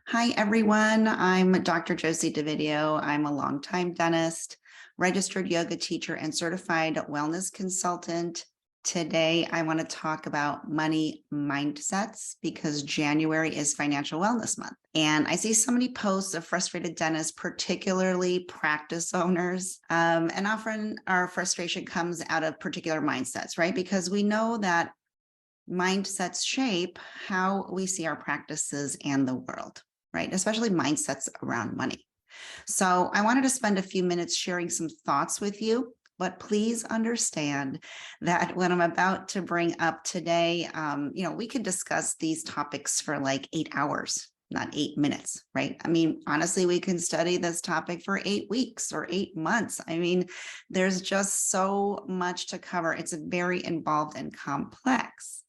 Hi, everyone. I'm Dr. Josie DeVideo. I'm a longtime dentist, registered yoga teacher, and certified wellness consultant. Today, I want to talk about money mindsets because January is Financial Wellness Month. And I see so many posts of frustrated dentists, particularly practice owners. And often our frustration comes out of particular mindsets, right? Because we know that mindsets shape how we see our practices and the world, right? Especially mindsets around money. So I wanted to spend a few minutes sharing some thoughts with you, but please understand that what I'm about to bring up today, we could discuss these topics for like 8 hours, not 8 minutes, right? I mean, honestly, we can study this topic for 8 weeks or 8 months. I mean, there's just so much to cover. It's very involved and complex.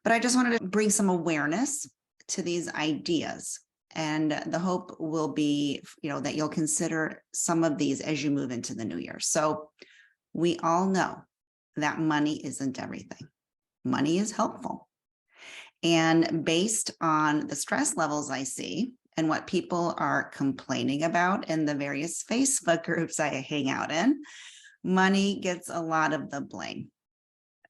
But I just wanted to bring some awareness to these ideas. And the hope will be, that you'll consider some of these as you move into the new year. So we all know that money isn't everything. Money is helpful. And based on the stress levels I see and what people are complaining about in the various Facebook groups I hang out in, money gets a lot of the blame,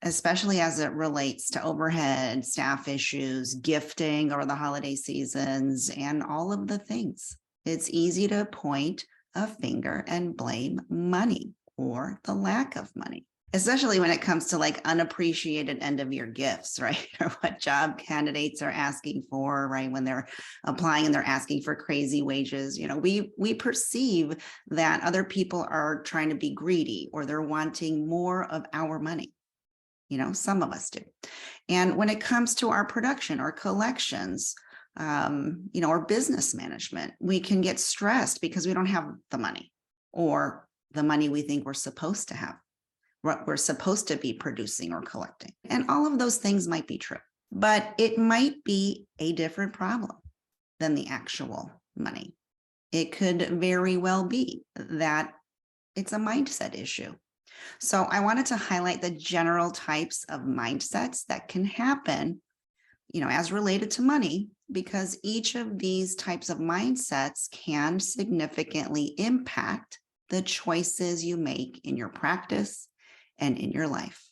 especially as it relates to overhead, staff issues, gifting over the holiday seasons, and all of the things. It's easy to point a finger and blame money or the lack of money, especially when it comes to like unappreciated end of year gifts, right? Or what job candidates are asking for, right? When they're applying and they're asking for crazy wages, we perceive that other people are trying to be greedy or they're wanting more of our money. Some of us do. And when it comes to our production or collections, or business management, we can get stressed because we don't have the money or the money we think we're supposed to have, what we're supposed to be producing or collecting. And all of those things might be true, but it might be a different problem than the actual money. It could very well be that it's a mindset issue. So I wanted to highlight the general types of mindsets that can happen, as related to money, because each of these types of mindsets can significantly impact the choices you make in your practice and in your life.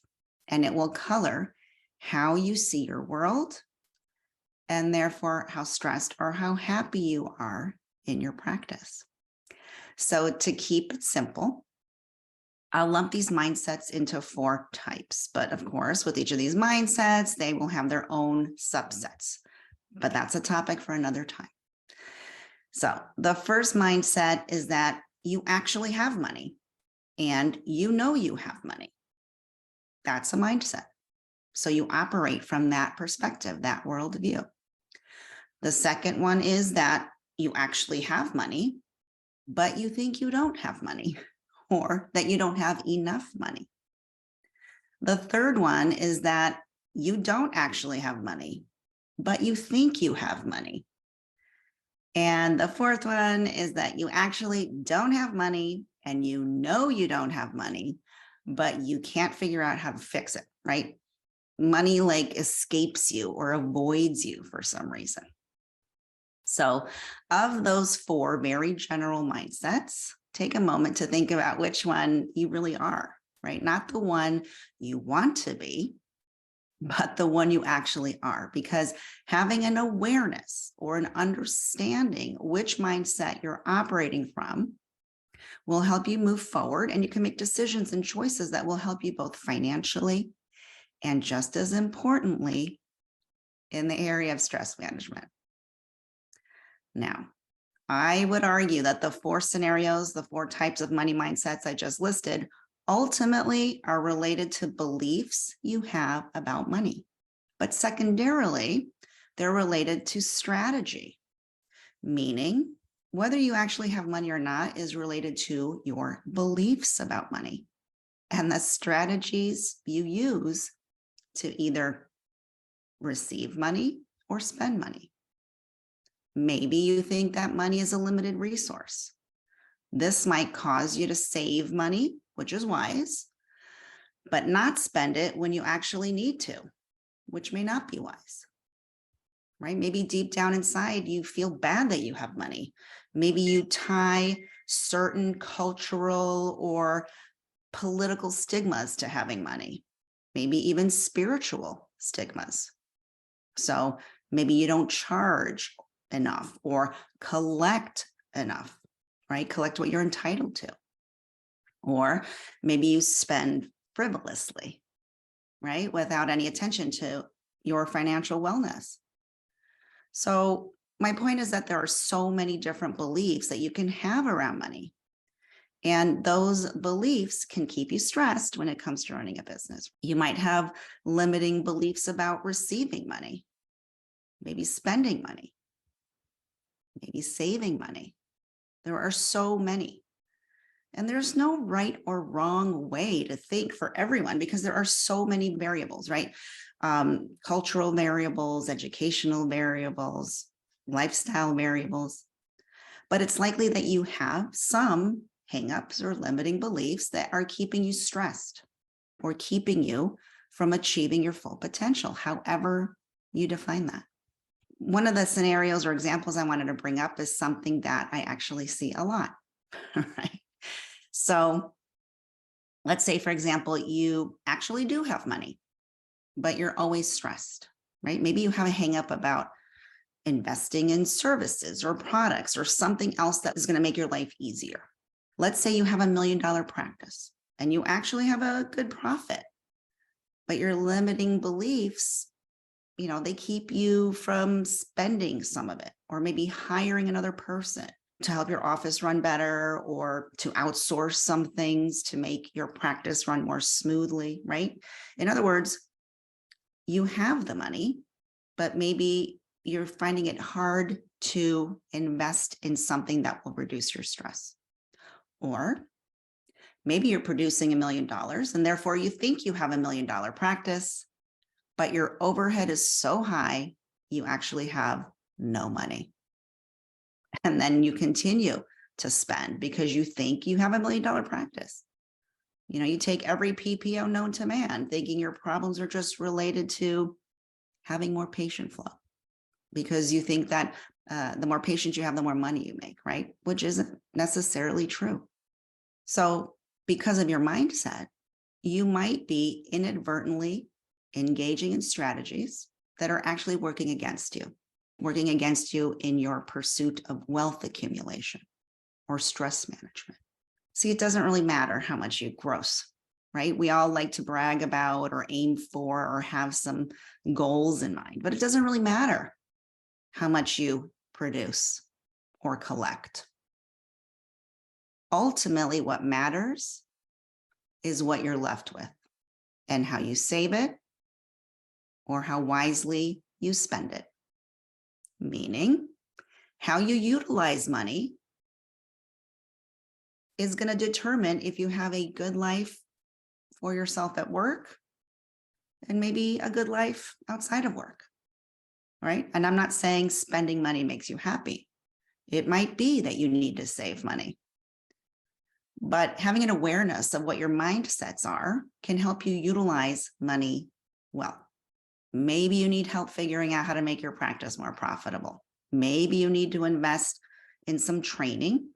And it will color how you see your world and therefore how stressed or how happy you are in your practice. So to keep it simple, I'll lump these mindsets into 4 types, but of course, with each of these mindsets, they will have their own subsets, but that's a topic for another time. So the first mindset is that you actually have money and you have money. That's a mindset. So you operate from that perspective, that worldview. The second one is that you actually have money, but you think you don't have money, or that you don't have enough money. The third one is that you don't actually have money, but you think you have money. And the fourth one is that you actually don't have money and you don't have money, but you can't figure out how to fix it, right? Money like escapes you or avoids you for some reason. So of those 4 very general mindsets, take a moment to think about which one you really are, right? Not the one you want to be, but the one you actually are, because having an awareness or an understanding which mindset you're operating from will help you move forward, and you can make decisions and choices that will help you both financially and, just as importantly, in the area of stress management. Now, I would argue that the 4 scenarios, the 4 types of money mindsets I just listed, ultimately are related to beliefs you have about money. But secondarily, they're related to strategy, meaning whether you actually have money or not is related to your beliefs about money and the strategies you use to either receive money or spend money. Maybe you think that money is a limited resource. This might cause you to save money, which is wise, but not spend it when you actually need to, which may not be wise. right? Maybe deep down inside, you feel bad that you have money. Maybe you tie certain cultural or political stigmas to having money, maybe even spiritual stigmas. So maybe you don't charge enough or collect enough, right? Collect what you're entitled to. Or maybe you spend frivolously, right? Without any attention to your financial wellness. So my point is that there are so many different beliefs that you can have around money. And those beliefs can keep you stressed when it comes to running a business. You might have limiting beliefs about receiving money, maybe spending money, maybe saving money. There are so many. And there's no right or wrong way to think for everyone because there are so many variables, right? Cultural variables, educational variables, lifestyle variables. But it's likely that you have some hangups or limiting beliefs that are keeping you stressed or keeping you from achieving your full potential, however you define that. One of the scenarios or examples I wanted to bring up is something that I actually see a lot, right? So let's say, for example, you actually do have money, but you're always stressed, right? Maybe you have a hang up about investing in services or products or something else that is going to make your life easier. Let's say you have $1 million practice and you actually have a good profit, but your limiting beliefs, they keep you from spending some of it, or maybe hiring another person to help your office run better, or to outsource some things to make your practice run more smoothly, right? In other words, you have the money, but maybe you're finding it hard to invest in something that will reduce your stress. Or maybe you're producing $1 million and therefore you think you have $1 million practice, but your overhead is so high, you actually have no money. And then you continue to spend because you think you have $1 million practice. You take every PPO known to man, thinking your problems are just related to having more patient flow, because you think that the more patients you have, the more money you make, right? Which isn't necessarily true. So because of your mindset, you might be inadvertently engaging in strategies that are actually working against you in your pursuit of wealth accumulation or stress management. See, it doesn't really matter how much you gross, right? We all like to brag about or aim for or have some goals in mind, but it doesn't really matter how much you produce or collect. Ultimately, what matters is what you're left with and how you save it or how wisely you spend it. Meaning, how you utilize money is going to determine if you have a good life for yourself at work and maybe a good life outside of work, right? And I'm not saying spending money makes you happy. It might be that you need to save money. But having an awareness of what your mindsets are can help you utilize money well. Maybe you need help figuring out how to make your practice more profitable. Maybe you need to invest in some training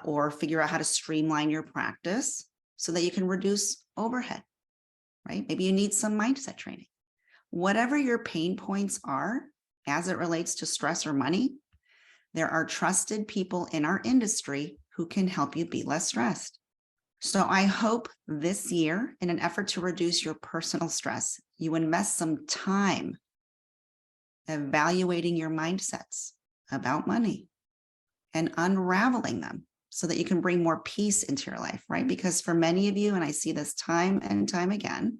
or figure out how to streamline your practice so that you can reduce overhead, right? Maybe you need some mindset training. Whatever your pain points are as it relates to stress or money, there are trusted people in our industry who can help you be less stressed. So I hope this year, in an effort to reduce your personal stress, you invest some time evaluating your mindsets about money and unraveling them so that you can bring more peace into your life, right? Because for many of you, and I see this time and time again,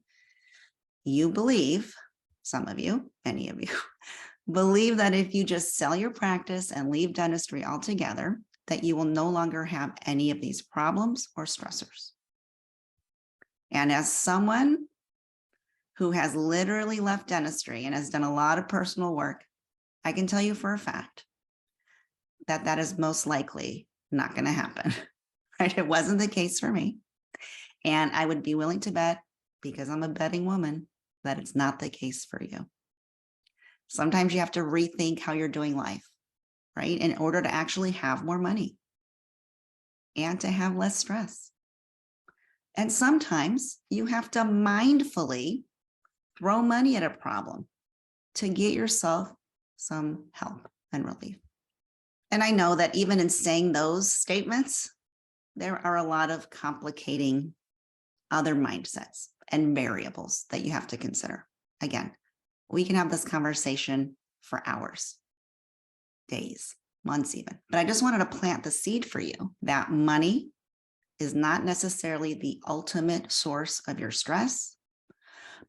you believe, some of you, many of you, believe that if you just sell your practice and leave dentistry altogether, that you will no longer have any of these problems or stressors. And as someone who has literally left dentistry and has done a lot of personal work, I can tell you for a fact that that is most likely not going to happen, right? It wasn't the case for me. And I would be willing to bet, because I'm a betting woman, that it's not the case for you. Sometimes you have to rethink how you're doing life, right? In order to actually have more money and to have less stress. And sometimes you have to mindfully throw money at a problem to get yourself some help and relief. And I know that even in saying those statements, there are a lot of complicating other mindsets and variables that you have to consider. Again, we can have this conversation for hours, days, months even, but I just wanted to plant the seed for you that money is not necessarily the ultimate source of your stress,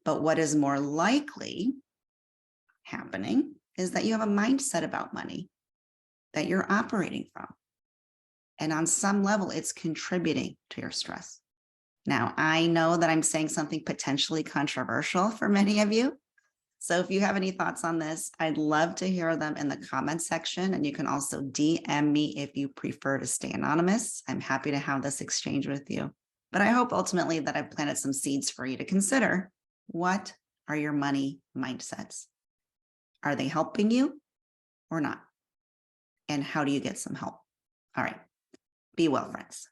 but what is more likely happening is that you have a mindset about money that you're operating from. And on some level, it's contributing to your stress. Now, I know that I'm saying something potentially controversial for many of you. So if you have any thoughts on this, I'd love to hear them in the comment section. And you can also DM me if you prefer to stay anonymous. I'm happy to have this exchange with you. But I hope ultimately that I've planted some seeds for you to consider. What are your money mindsets? Are they helping you or not? And how do you get some help? All right. Be well, friends.